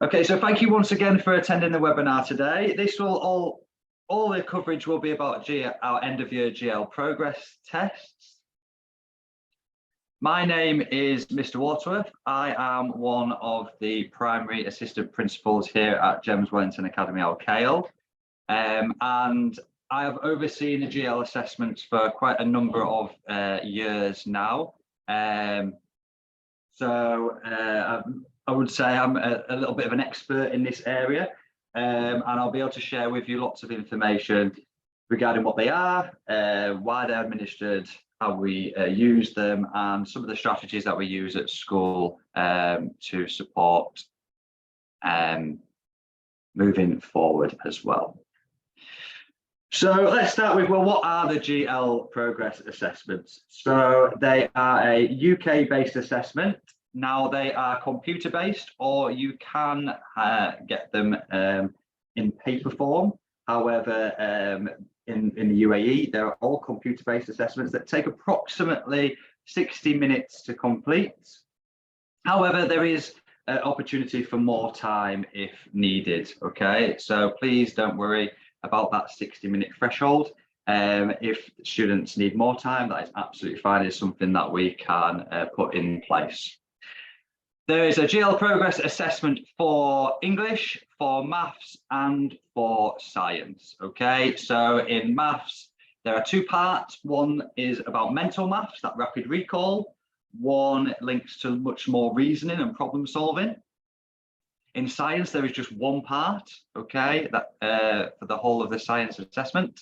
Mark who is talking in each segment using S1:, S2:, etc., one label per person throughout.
S1: Okay, so thank you once again for attending the webinar today. This will all the coverage will be about our end of year GL progress tests. My name is Mr. Waterworth. I am one of the primary assistant principals here at James Wellington Academy Alcale. And I have overseen the GL assessments for quite a number of years now. I would say I'm a little bit of an expert in this area, and I'll be able to share with you lots of information regarding what they are, why they're administered, how we use them, and some of the strategies that we use at school to support moving forward as well. So let's start with, well, what are the GL progress assessments? So they are a UK-based assessment. Now they are computer-based, or you can get them in paper form. However, in the UAE, they're all computer-based assessments that take approximately 60 minutes to complete. However, there is an opportunity for more time if needed, okay? So please don't worry about that 60-minute threshold. If students need more time, that is absolutely fine. It's something that we can put in place. There is a GL progress assessment for English, for maths, and for science. Okay, so in maths, there are two parts. One is about mental maths, that rapid recall. One links to much more reasoning and problem solving. In science, there is just one part, okay, that for the whole of the science assessment.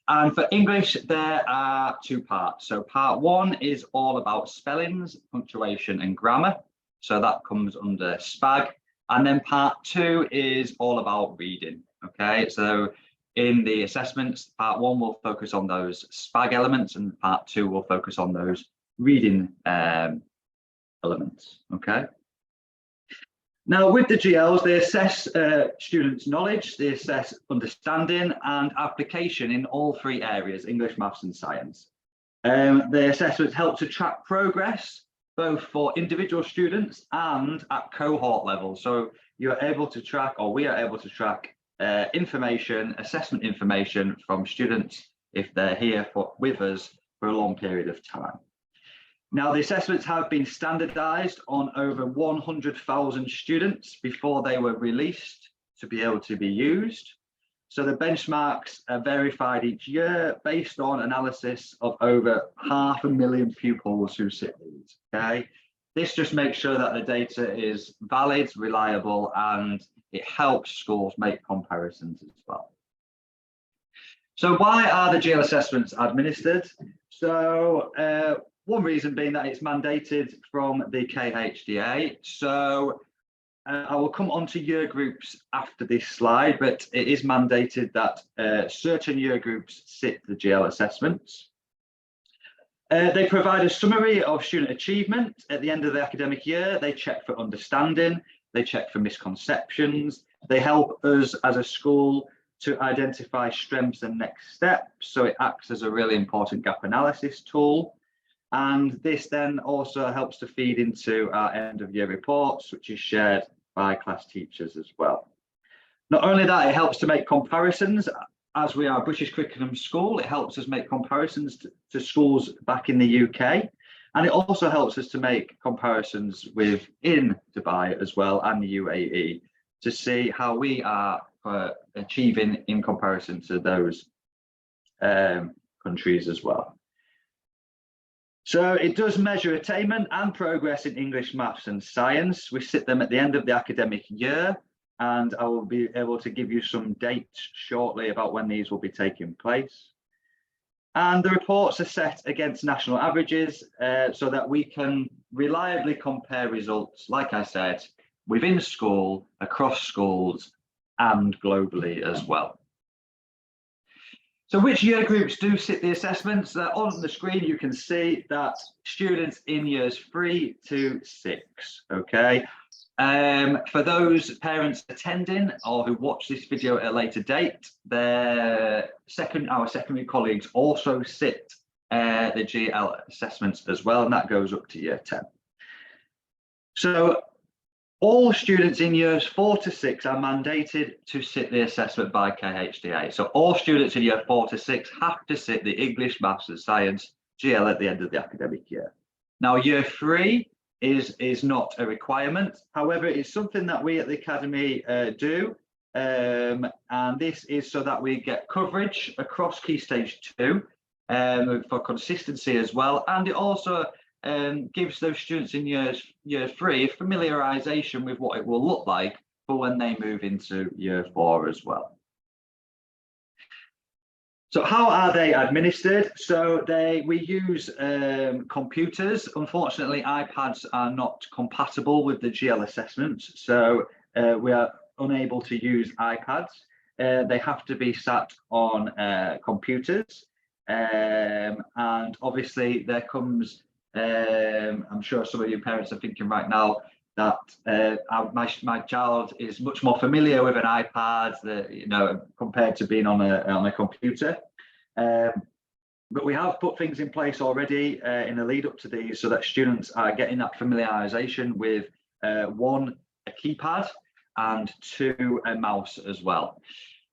S1: And for English, there are two parts. So part one is all about spellings, punctuation, and grammar. So that comes under SPAG. And then part two is all about reading. Okay, so in the assessments, part one will focus on those SPAG elements, and part two will focus on those reading elements. Okay. Now, with the GLs, they assess students' knowledge, they assess understanding and application in all three areas, English, maths, and science. The assessments help to track progress, both for individual students and at cohort level. So you're able to track, or we are able to track information, assessment information from students if they're here with us for a long period of time. Now, the assessments have been standardized on over 100,000 students before they were released to be able to be used. So the benchmarks are verified each year based on analysis of over 500,000 pupils who sit these, okay? This just makes sure that the data is valid, reliable, and it helps schools make comparisons as well. So why are the GL assessments administered? So one reason being that it's mandated from the KHDA. So I will come on to year groups after this slide, but it is mandated that certain year groups sit the GL assessments. They provide a summary of student achievement at the end of the academic year. They check for understanding, they check for misconceptions, they help us as a school to identify strengths and next steps. So it acts as a really important gap analysis tool. And this then also helps to feed into our end of year reports, which is shared by class teachers as well. Not only that, it helps to make comparisons. As we are a British curriculum school, it helps us make comparisons to schools back in the UK. And it also helps us to make comparisons within Dubai as well and the UAE to see how we are achieving in comparison to those countries as well. So it does measure attainment and progress in English, maths, and science. We sit them at the end of the academic year, and I will be able to give you some dates shortly about when these will be taking place. And the reports are set against national averages so that we can reliably compare results, like I said, within school, across schools, and globally as well. So which year groups do sit the assessments? On the screen, you can see that students in years 3 to 6, okay? For those parents attending or who watch this video at a later date, our secondary colleagues also sit the GL assessments as well, and that goes up to year 10. So All students in years 4 to 6 are mandated to sit the assessment by KHDA. So all students in year 4 to 6 have to sit the English, Maths and Science GL at the end of the academic year. Now, year 3 is not a requirement. However, it's something that we at the Academy do. And this is so that we get coverage across Key Stage 2 for consistency as well. And it also gives those students in year 3 familiarisation with what it will look like for when they move into year 4 as well. So how are they administered? So we use computers. Unfortunately, iPads are not compatible with the GL assessments, so we are unable to use iPads. They have to be sat on computers, and obviously there comes, I'm sure some of you parents are thinking right now that my child is much more familiar with an iPad, compared to being on a computer. But we have put things in place already in the lead up to these, so that students are getting that familiarisation with 1, a keypad, and 2, a mouse as well.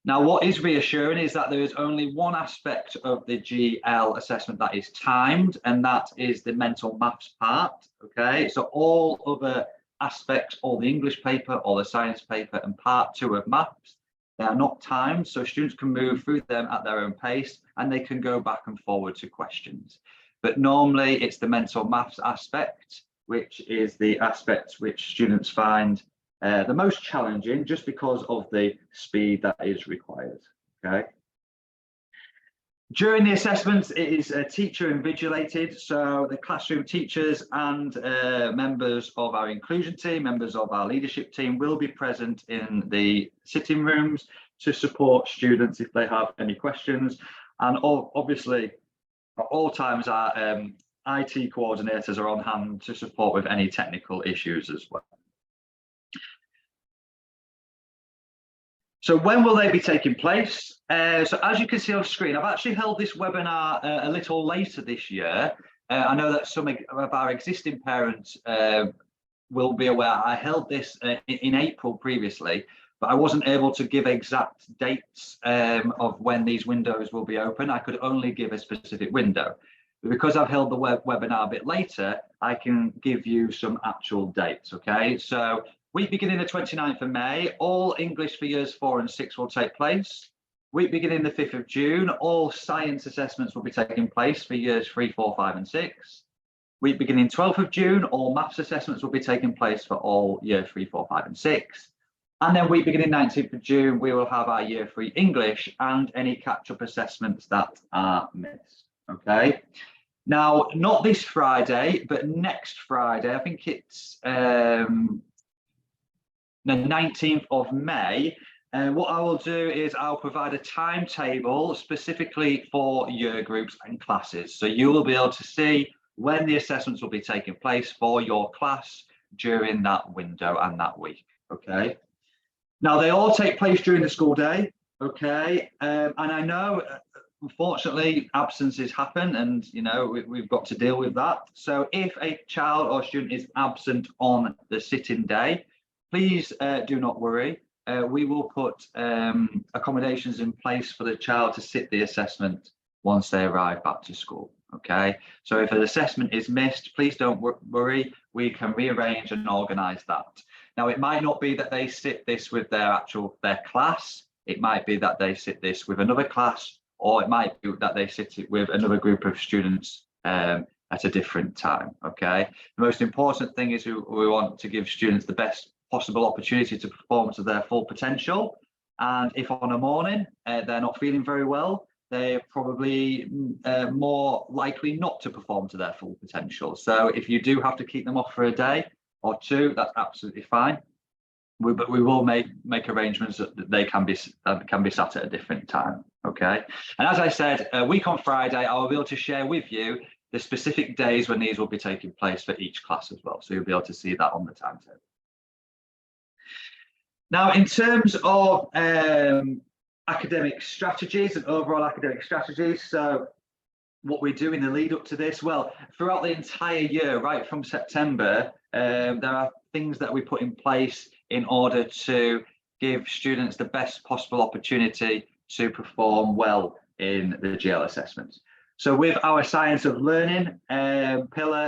S1: Now, what is reassuring is that there is only one aspect of the GL assessment that is timed, and that is the mental maths part. Okay, so all other aspects, all the English paper, all the science paper, and part 2 of maths, they are not timed, so students can move through them at their own pace, and they can go back and forward to questions. But normally it's the mental maths aspect, which is the aspect which students find the most challenging, just because of the speed that is required. Okay. During the assessments, it is teacher invigilated, so the classroom teachers and members of our inclusion team, members of our leadership team will be present in the sitting rooms to support students if they have any questions. And obviously, at all times, our IT coordinators are on hand to support with any technical issues as well. So when will they be taking place? So as you can see on screen, I've actually held this webinar a little later this year. I know that some of our existing parents will be aware. I held this in April previously, but I wasn't able to give exact dates of when these windows will be open. I could only give a specific window. But because I've held the webinar a bit later, I can give you some actual dates, okay? So week beginning the 29th of May, all English for years 4 and 6 will take place. Week beginning the 5th of June, all science assessments will be taking place for years 3, 4, 5 and 6. Week beginning 12th of June, all maths assessments will be taking place for all year 3, 4, 5 and 6. And then week beginning 19th of June, we will have our year 3 English and any catch-up assessments that are missed, okay? Now, not this Friday, but next Friday, I think it's the 19th of May, and what I will do is I'll provide a timetable specifically for year groups and classes. So you will be able to see when the assessments will be taking place for your class during that window and that week, okay? Now, they all take place during the school day, okay? And I know, unfortunately, absences happen, and we've got to deal with that. So if a child or student is absent on the sitting day, please do not worry. We will put accommodations in place for the child to sit the assessment once they arrive back to school, okay? So if an assessment is missed, please don't worry. We can rearrange and organise that. Now, it might not be that they sit this with their class. It might be that they sit this with another class, or it might be that they sit it with another group of students at a different time, okay? The most important thing is we want to give students the best possible opportunity to perform to their full potential. And if on a morning they're not feeling very well, they're probably more likely not to perform to their full potential. So if you do have to keep them off for a day or two, that's absolutely fine. But we will make arrangements that they can be sat at a different time, okay? And as I said, a week on Friday, I will be able to share with you the specific days when these will be taking place for each class as well. So you'll be able to see that on the timetable. Now, in terms of academic strategies and overall academic strategies, so what we do in the lead up to this, well, throughout the entire year, right from September, there are things that we put in place in order to give students the best possible opportunity to perform well in the GL assessments. So with our science of learning pillar,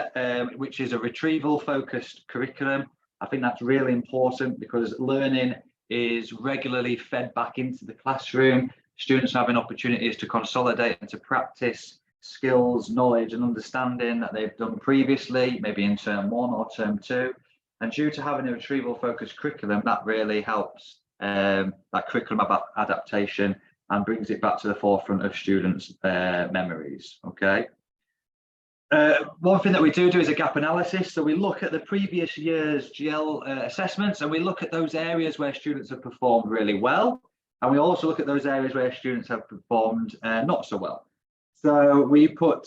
S1: which is a retrieval focused curriculum, I think that's really important because learning is regularly fed back into the classroom. Students having opportunities to consolidate and to practice skills, knowledge and understanding that they've done previously, maybe in term 1 or term 2. And due to having a retrieval focused curriculum, that really helps that curriculum adaptation and brings it back to the forefront of students' memories. Okay. One thing that we do is a gap analysis. So we look at the previous year's GL assessments and we look at those areas where students have performed really well. And we also look at those areas where students have performed not so well. So we put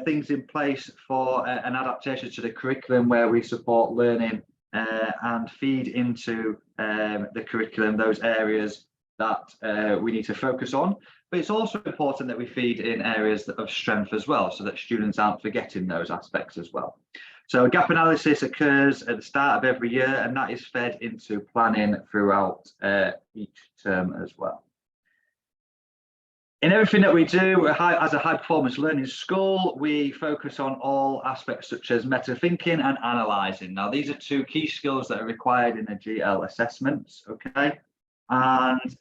S1: things in place for an adaptation to the curriculum where we support learning and feed into the curriculum those areas that we need to focus on. But it's also important that we feed in areas of strength as well, so that students aren't forgetting those aspects as well. So a gap analysis occurs at the start of every year, and that is fed into planning throughout each term as well. In everything that we do as a high performance learning school, we focus on all aspects such as meta thinking and analysing. Now, these are two key skills that are required in the GL assessments, okay? And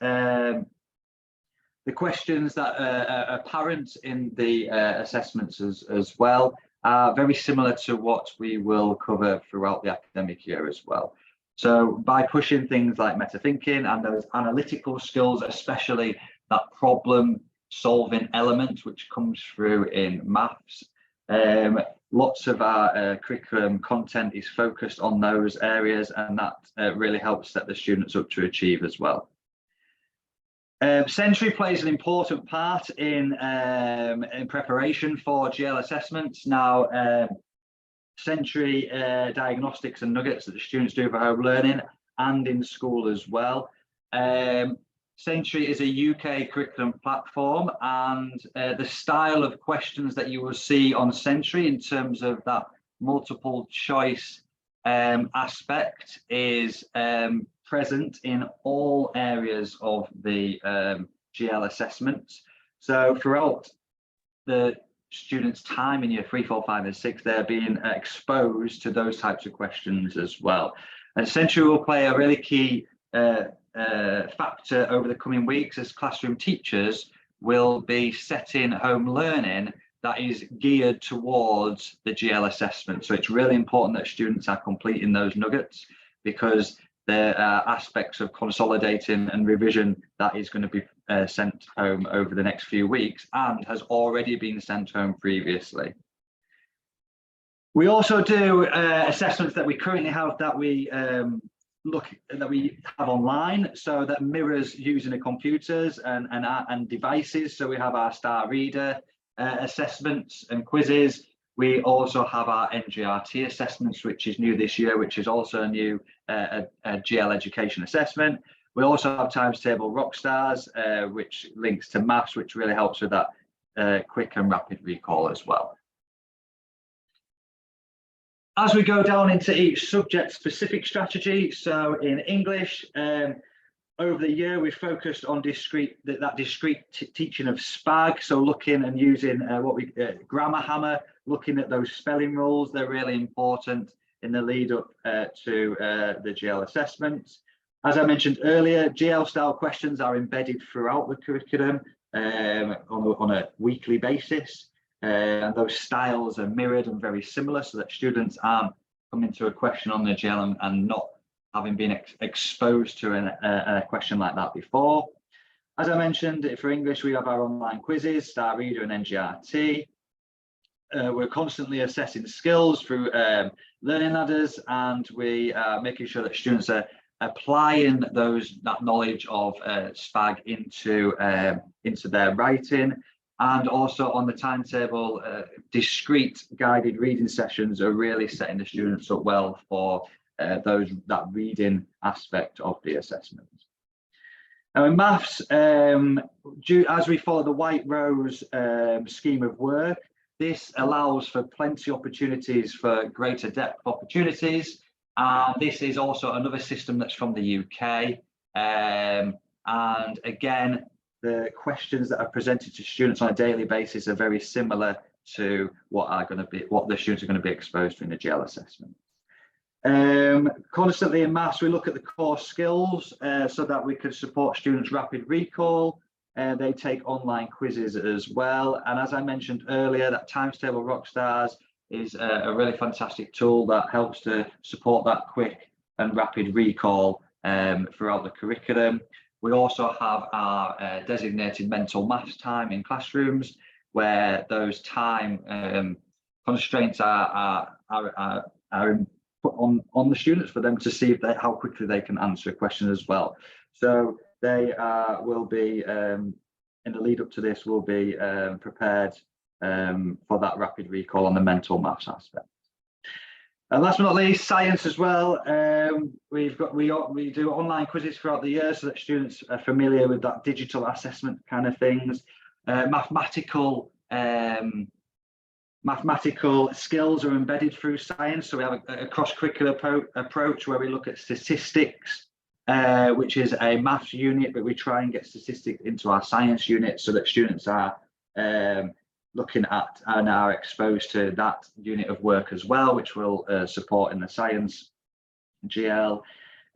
S1: the questions that are apparent in the assessments as well are very similar to what we will cover throughout the academic year as well. So by pushing things like meta thinking and those analytical skills, especially that problem solving element which comes through in maths, lots of our curriculum content is focused on those areas, and that really helps set the students up to achieve as well. Sensory plays an important part in preparation for GL assessments. Now, sensory diagnostics and nuggets that the students do for home learning and in school as well. Sensory is a UK curriculum platform, and the style of questions that you will see on Sensory in terms of that multiple choice aspect is present in all areas of the GL assessments. So throughout the students' time in year 3, 4, 5 and 6, they're being exposed to those types of questions as well. And Sensory will play a really key factor over the coming weeks as classroom teachers will be setting home learning that is geared towards the GL assessment. So it's really important that students are completing those nuggets, because there are aspects of consolidating and revision that is going to be sent home over the next few weeks and has already been sent home previously. We also do assessments that we currently have that we have online, so that mirrors using the computers and devices. So we have our star reader assessments and quizzes. We also have our NGRT assessments, which is new this year, which is also a new a GL education assessment. We also have times table Rockstars, which links to maths, which really helps with that quick and rapid recall as well. As we go down into each subject specific strategy, so in English, over the year we focused on discrete teaching of SPAG, so looking and using what we grammar hammer, looking at those spelling rules. They're really important in the lead up to the GL assessments. As I mentioned earlier, GL style questions are embedded throughout the curriculum on a weekly basis. And those styles are mirrored and very similar, so that students aren't coming to a question on the GL and not having been exposed to a question like that before. As I mentioned, for English, we have our online quizzes, Star Reader and NGRT. We're constantly assessing skills through learning ladders, and we are making sure that students are applying that knowledge of SPAG into their writing. And also on the timetable, discrete guided reading sessions are really setting the students up well for that reading aspect of the assessment. Now in maths, as we follow the White Rose scheme of work, this allows for plenty of opportunities for greater depth opportunities. This is also another system that's from the UK. And again, the questions that are presented to students on a daily basis are very similar to what the students are going to be exposed to in the GL assessment. Constantly in maths, we look at the core skills so that we can support students' rapid recall. They take online quizzes as well. And as I mentioned earlier, that Times Table Rockstars is a really fantastic tool that helps to support that quick and rapid recall throughout the curriculum. We also have our designated mental maths time in classrooms, where those time constraints are put on the students for them to see how quickly they can answer a question as well. So they will be, in the lead up to this, will be prepared for that rapid recall on the mental maths aspect. And last but not least, science as well. We do online quizzes throughout the year so that students are familiar with that digital assessment kind of things. Mathematical skills are embedded through science. So we have a cross-curricular approach where we look at statistics, which is a maths unit, but we try and get statistics into our science unit so that students are looking at and are exposed to that unit of work as well, which will support in the science GL.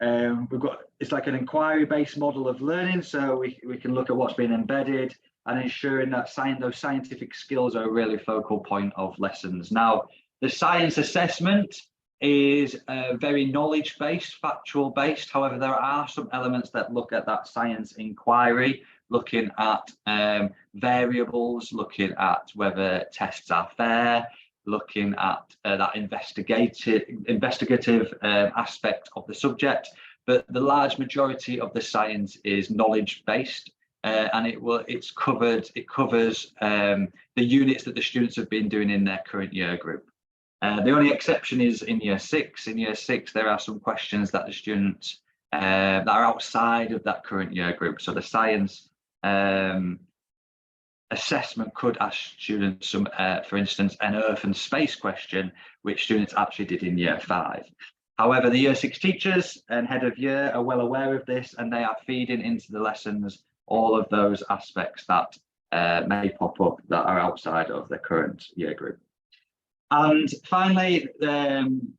S1: It's like an inquiry-based model of learning, so we can look at what's been embedded and ensuring that those scientific skills are a really focal point of lessons. Now, the science assessment is very knowledge-based, factual-based. However, there are some elements that look at that science inquiry, looking at variables, looking at whether tests are fair, looking at that investigative aspect of the subject. But the large majority of the science is knowledge-based, and it covers the units that the students have been doing in their current year group. The only exception is in year 6. In year 6, there are some questions that the students that are outside of that current year group. So the science assessment could ask students some, for instance, an Earth and space question, which students actually did in year 5. However, the year 6 teachers and head of year are well aware of this, and they are feeding into the lessons all of those aspects that may pop up that are outside of the current year group. And finally,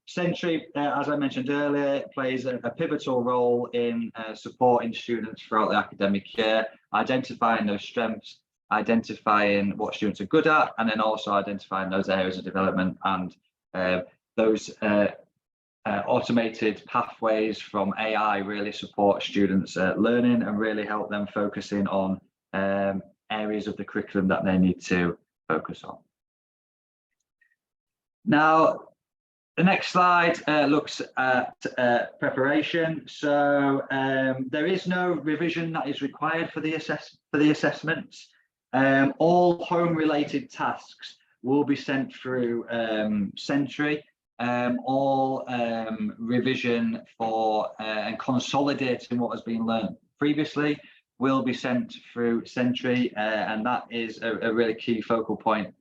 S1: Sentry, as I mentioned earlier, plays a pivotal role in supporting students throughout the academic year, identifying those strengths, identifying what students are good at, and then also identifying those areas of development and those automated pathways from AI really support students' learning and really help them focusing on areas of the curriculum that they need to focus on. Now, the next slide looks at preparation. So there is no revision that is required for the assessments. All home-related tasks will be sent through Sentry. All revision for and consolidating what has been learned previously will be sent through Sentry, and that is a really key focal point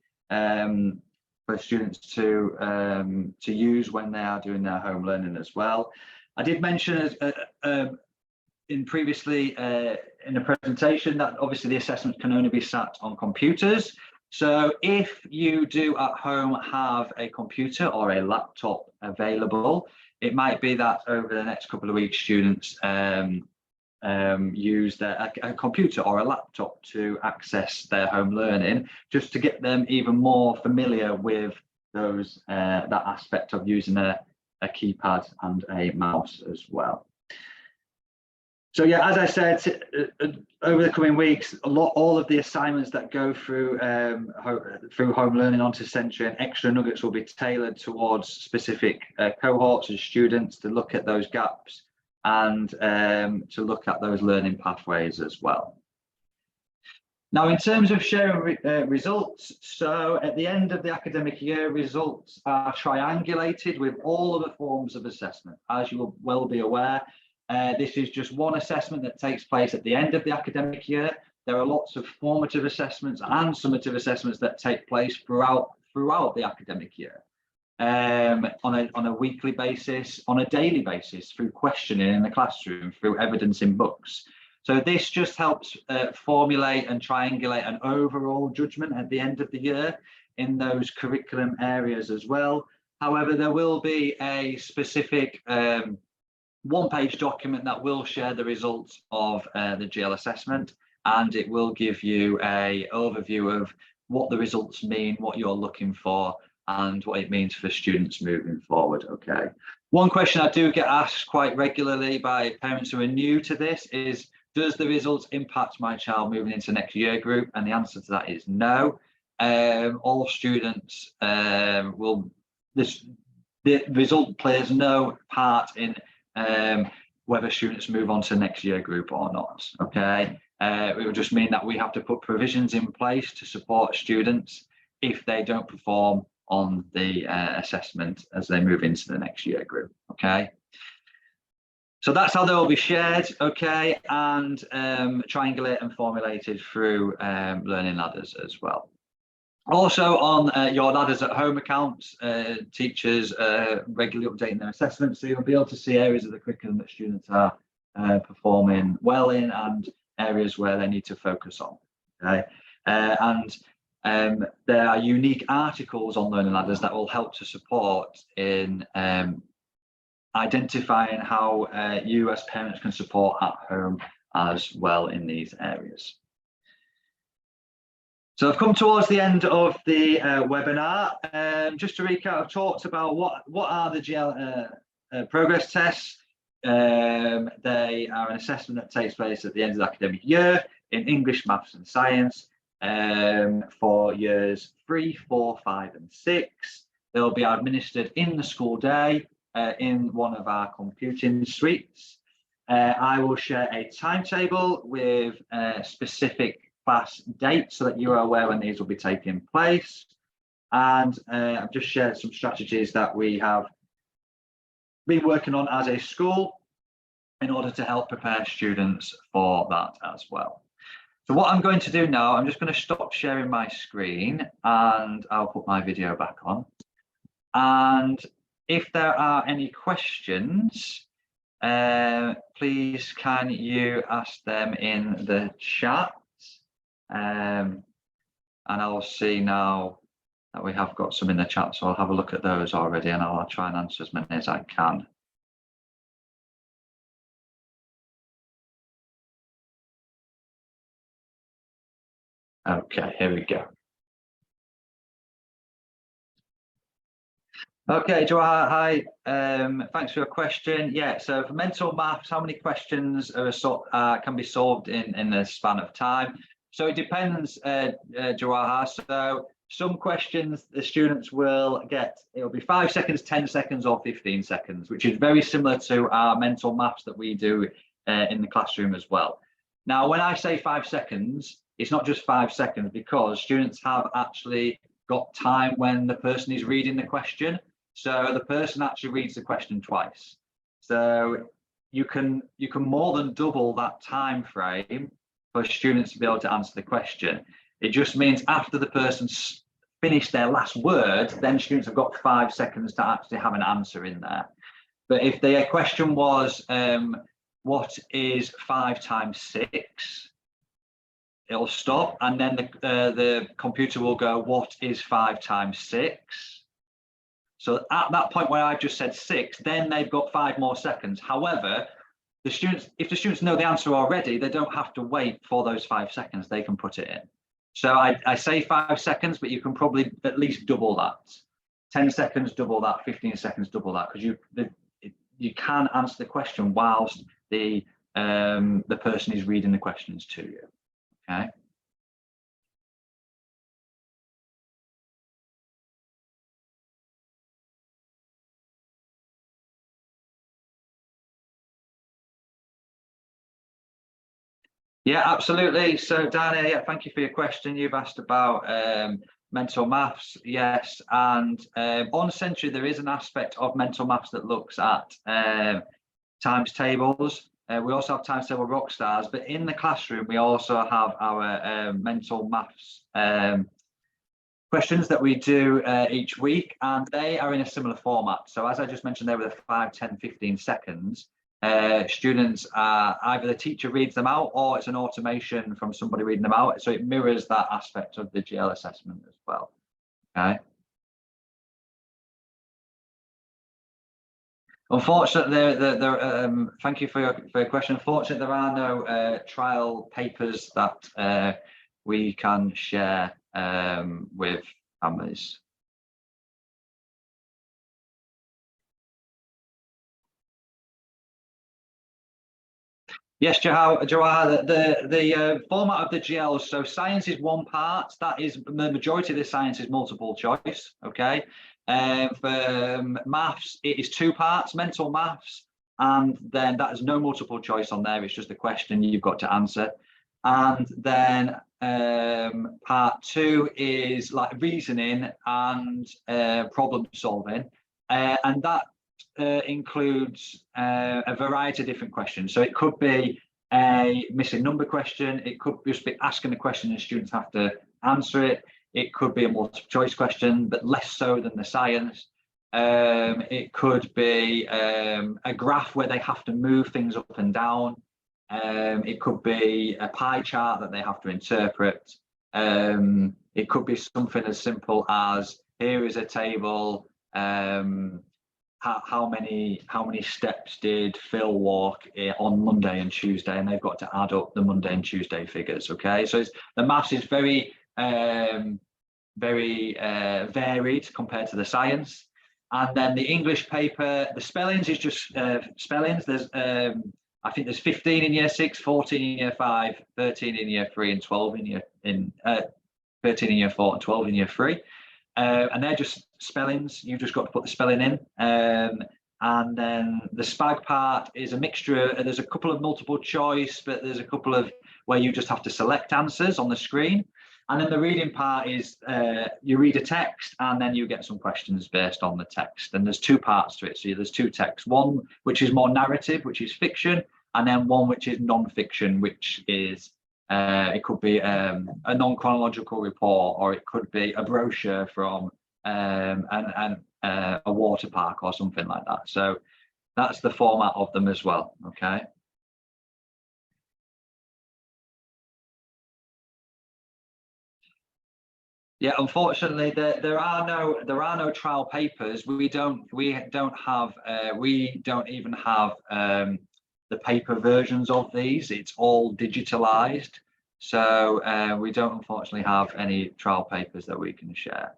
S1: for students to use when they are doing their home learning as well. I did mention previously in the presentation that obviously the assessment can only be sat on computers. So if you do at home have a computer or a laptop available, it might be that over the next couple of weeks students use a computer or a laptop to access their home learning, just to get them even more familiar with those that aspect of using a keypad and a mouse as well. So yeah, as I said, over the coming weeks, all of the assignments that go through home learning onto Sentry and extra nuggets will be tailored towards specific cohorts and students to look at those gaps and to look at those learning pathways as well. Now, in terms of sharing results, so at the end of the academic year, results are triangulated with all of the forms of assessment. As you will well be aware, this is just one assessment that takes place at the end of the academic year. There are lots of formative assessments and summative assessments that take place throughout the academic year. on a weekly basis, on a daily basis, through questioning in the classroom, through evidence in books. So this just helps formulate and triangulate an overall judgment at the end of the year in those curriculum areas as well. However, there will be a specific one-page document that will share the results of the GL assessment, and it will give you an overview of what the results mean, what you're looking for, and what it means for students moving forward. Okay. One question I do get asked quite regularly by parents who are new to this is, does the results impact my child moving into next year group? And the answer to that is no. All students the result plays no part in whether students move on to next year group or not. Okay. It will just mean that we have to put provisions in place to support students if they don't perform on the assessment as they move into the next year group. Okay. So that's how they will be shared, okay, and triangulate and formulated through learning ladders as well. Also on your ladders at home accounts, teachers regularly updating their assessments, so you'll be able to see areas of the curriculum that students are performing well in and areas where they need to focus on. Okay, and there are unique articles on learning ladders that will help to support in identifying how you as parents can support at home as well in these areas. So I've come towards the end of the webinar. Just to recap, I've talked about what are the GL progress tests. They are an assessment that takes place at the end of the academic year in English, maths and science for years 3, 4, 5 and 6. They'll be administered in the school day in one of our computing suites. I will share a timetable with specific class dates so that you are aware when these will be taking place. And I've just shared some strategies that we have been working on as a school in order to help prepare students for that as well. So what I'm going to do now, I'm just going to stop sharing my screen and I'll put my video back on. And if there are any questions, please can you ask them in the chat? And I'll see now that we have got some in the chat, so I'll have a look at those already and I'll try and answer as many as I can. Okay, here we go. Okay, Joa, hi. Thanks for your question. Yeah, so for mental maths, how many questions are can be solved in a span of time? So it depends, Joa. So some questions the students will get, it'll be 5 seconds, 10 seconds or 15 seconds, which is very similar to our mental maths that we do in the classroom as well. Now, when I say 5 seconds, it's not just 5 seconds because students have actually got time when the person is reading the question. So the person actually reads the question twice. So you can more than double that time frame for students to be able to answer the question. It just means after the person's finished their last word, then students have got 5 seconds to actually have an answer in there. But if the question was, what is 5 times 6? It'll stop and then the computer will go, what is 5 times 6? So at that point where I've just said 6, then they've got 5 more seconds. However, if the students know the answer already, they don't have to wait for those 5 seconds, they can put it in. So I say 5 seconds, but you can probably at least double that. 10 seconds, double that, 15 seconds, double that, because you can answer the question whilst the person is reading the questions to you. Okay. Yeah, absolutely. So Dana, yeah, thank you for your question. You've asked about mental maths, yes, and on Century there is an aspect of mental maths that looks at times tables. We also have times table rock stars, but in the classroom we also have our mental maths questions that we do each week, and they are in a similar format. So as I just mentioned there, with the 5, 10, 15 seconds, students are either the teacher reads them out or it's an automation from somebody reading them out. So it mirrors that aspect of the GL assessment as well. Okay. Unfortunately, thank you for your question. Unfortunately, there are no trial papers that we can share with families. Yes, Jawahar, the format of the GLs, so science is one part, that is the majority of the science is multiple choice, okay? For maths, it is 2 parts, mental maths, and then that is no multiple choice on there, it's just a question you've got to answer. And then part 2 is like reasoning and problem solving, and that includes a variety of different questions. So it could be a missing number question, it could just be asking a question and students have to answer it. It could be a multiple choice question, but less so than the science. It could be a graph where they have to move things up and down. It could be a pie chart that they have to interpret. It could be something as simple as, here is a table, how many steps did Phil walk on Monday and Tuesday, and they've got to add up the Monday and Tuesday figures. Okay, so the maths is very varied compared to the science. And then the English paper, the spellings is just spellings. There's I think there's 15 in year 6, 14 in year 5, 13 in year 3, and 12 in year 13 in year 4 and 12 in year 3. And they're just spellings. You've just got to put the spelling in. And then the SPAG part is a mixture. There's a couple of multiple choice, but there's a couple of where you just have to select answers on the screen. And then the reading part is you read a text and then you get some questions based on the text. And there's 2 parts to it. So there's 2 texts, one which is more narrative, which is fiction, and then one which is non-fiction, which is it could be a non-chronological report, or it could be a brochure from a water park or something like that. So that's the format of them as well. Okay. Yeah, unfortunately, there are no trial papers. We don't even have the paper versions of these. It's all digitalized, so we don't unfortunately have any trial papers that we can share.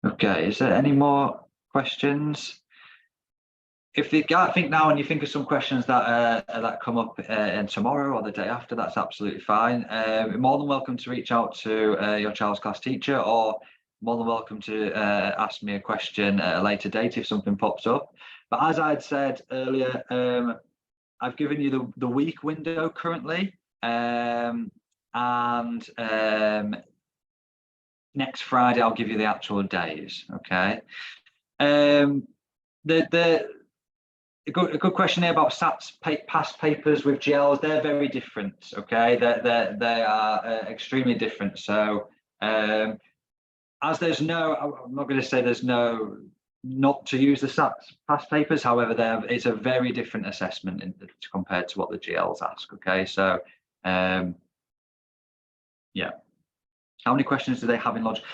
S1: Okay, is there any more questions? If you can't think now and you think of some questions that come up in tomorrow or the day after, that's absolutely fine. You're more than welcome to reach out to your child's class teacher, or more than welcome to ask me a question at a later date if something pops up. But as I'd said earlier, I've given you the week window currently, and next Friday I'll give you the actual days. Okay. A good question here about SATs past papers with GLs. They're very different. Okay, they are extremely different. So as there's no, I'm not going to say there's no not to use the SATs past papers. However, it's a very different assessment compared to what the GLs ask. Okay, so yeah. How many questions do they have in logic?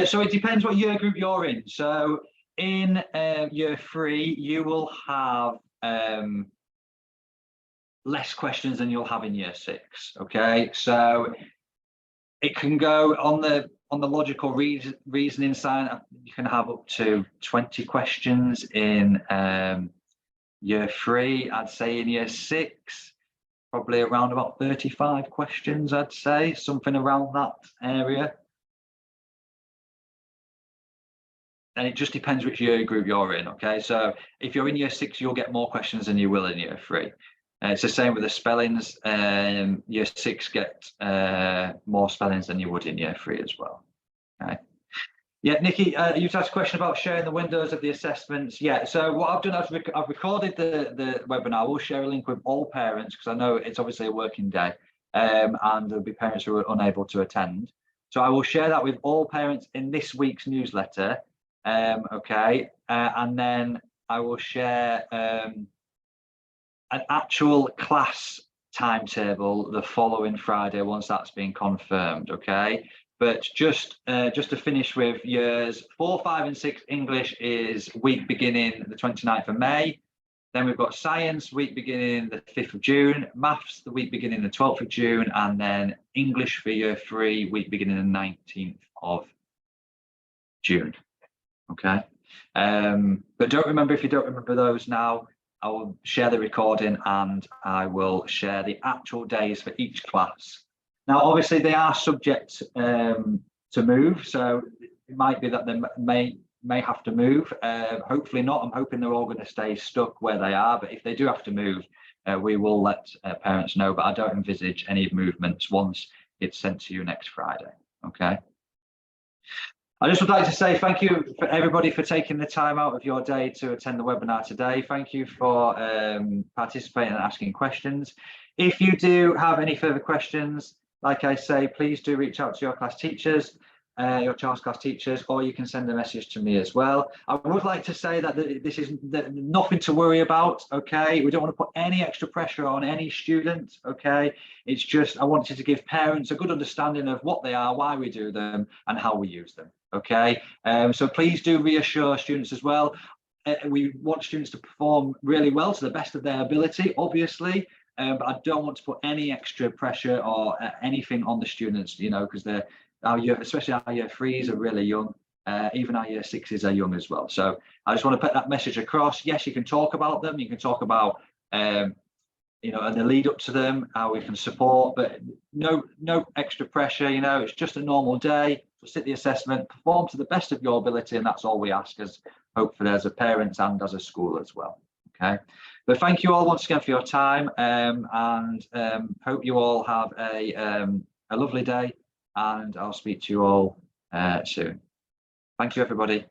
S1: So it depends what year group you're in. So in year 3, you will have less questions than you'll have in year 6. Okay, so it can go on the logical reasoning side. You can have up to 20 questions in year 3. I'd say in year 6. Probably around about 35 questions, I'd say, something around that area. And it just depends which year group you're in, okay? So if you're in year 6, you'll get more questions than you will in year 3. It's the same with the spellings. Year 6 get more spellings than you would in year 3 as well. Okay. Yeah, Nikki, you asked a question about sharing the windows of the assessments. Yeah, so what I've done, I've recorded the webinar. We'll share a link with all parents because I know it's obviously a working day, and there'll be parents who are unable to attend. So I will share that with all parents in this week's newsletter. Okay, and then I will share an actual class timetable the following Friday once that's been confirmed. Okay. But just to finish with years 4, 5 and 6, English is week beginning the 29th of May. Then we've got science week beginning the 5th of June, maths the week beginning the 12th of June, and then English for year 3 week beginning the 19th of June. Okay. But if you don't remember those now, I will share the recording and I will share the actual days for each class. Now, obviously, they are subject to move, so it might be that they may have to move. Hopefully not. I'm hoping they're all going to stay stuck where they are. But if they do have to move, we will let parents know. But I don't envisage any movements once it's sent to you next Friday. Okay. I just would like to say thank you for everybody for taking the time out of your day to attend the webinar today. Thank you for participating and asking questions. If you do have any further questions, like I say, please do reach out to your class teachers, your child's class teachers, or you can send a message to me as well. I would like to say that this is nothing to worry about, okay? We don't want to put any extra pressure on any student, okay? It's just I wanted to give parents a good understanding of what they are, why we do them, and how we use them, okay? So please do reassure students as well. We want students to perform really well to the best of their ability, obviously. But I don't want to put any extra pressure or anything on the students, you know, because especially our year 3s are really young. Even our year 6s are young as well. So I just want to put that message across. Yes, you can talk about them. You can talk about, you know, and the lead up to them, how we can support, but no extra pressure. You know, it's just a normal day. So sit the assessment, perform to the best of your ability, and that's all we ask as hopefully as a parents and as a school as well. Okay. But thank you all once again for your time, and hope you all have a lovely day, and I'll speak to you all soon. Thank you, everybody.